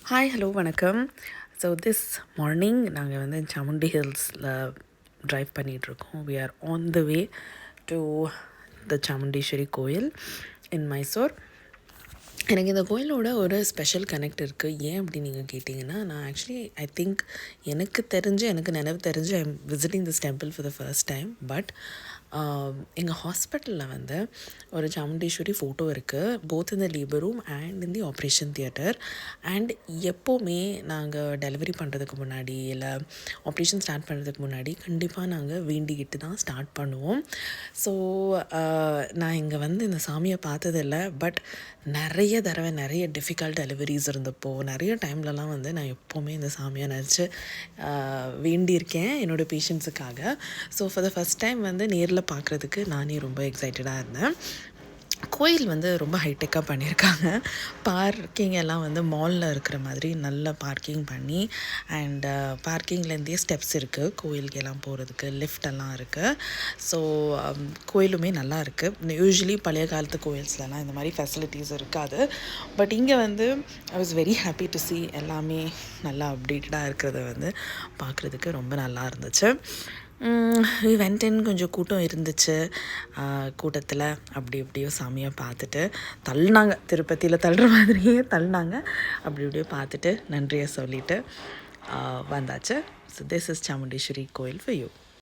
Hi hello வணக்கம். So this morning நாங்கள் வந்து சாமுண்டி ஹில்ஸில் ட்ரைவ் பண்ணிகிட்ருக்கோம். We are on the way to the Chamundeshwari கோயில் இன் மைசூர். எனக்கு இந்த கோயிலோட ஒரு ஸ்பெஷல் கனெக்ட் இருக்குது. ஏன் அப்படின்னு நீங்கள் கேட்டிங்கன்னா, நான் ஆக்சுவலி ஐ திங்க் எனக்கு நினைவு தெரிஞ்சு I am visiting this temple for the first time. But எங்கள் ஹாஸ்பிட்டலில் வந்து ஒரு சாமுண்டீஸ்வரி ஃபோட்டோ இருக்குது, both in the labour room and in the operation theatre. And எப்போவுமே நாங்கள் டெலிவரி பண்ணுறதுக்கு முன்னாடி இல்லை ஆப்ரேஷன் ஸ்டார்ட் பண்ணுறதுக்கு முன்னாடி கண்டிப்பாக நாங்கள் வேண்டிக்கிட்டு தான் ஸ்டார்ட் பண்ணுவோம். ஸோ நான் இங்கே வந்து இந்த சாமியை பார்த்ததில்ல. பட் நிறைய டிஃபிகல்ட் டெலிவரிஸ் இருந்தப்போ நிறைய டைம்லலாம் வந்து நான் எப்போவுமே இந்த சாமியை நினச்சி வேண்டியிருக்கேன் என்னோடய பேஷண்ட்ஸுக்காக. So for the first time வந்து நேரில் பார்க்குறதுக்கு நானே ரொம்ப எக்ஸைட்டடாக இருந்தேன். கோயில் வந்து ரொம்ப ஹைடெக்காக பண்ணியிருக்காங்க. பார்க்கிங் எல்லாம் வந்து மாலில் இருக்கிற மாதிரி நல்ல பார்க்கிங் பண்ணி, அண்ட் பார்க்கிங்லேருந்தே ஸ்டெப்ஸ் இருக்குது கோயிலுக்கு எல்லாம் போகிறதுக்கு, லிஃப்டெல்லாம் இருக்குது. ஸோ கோயிலுமே நல்லா இருக்குது. யூஸ்வலி பழைய காலத்து கோயில்ஸ்லலாம் இந்த மாதிரி ஃபெசிலிட்டிஸ் இருக்காது. பட் இங்கே வந்து I was very happy to see எல்லாமே நல்லா அப்டேட்டடாக இருக்கிறத வந்து பார்க்குறதுக்கு ரொம்ப நல்லா இருந்துச்சு. வென்டென் கொஞ்சம் கூட்டம் இருந்துச்சு. கூட்டத்தில் அப்படி இப்படியோ சாமியை பார்த்துட்டு தள்ளினாங்க, திருப்பதியில் தள்ளுற மாதிரியே தள்ளினாங்க. அப்படி இப்படியோ பார்த்துட்டு நன்றியை சொல்லிவிட்டு வந்தாச்சு. ஸோ திஸ் இஸ் சாமுண்டீஸ்வரி கோயில் ஃபார் யூ.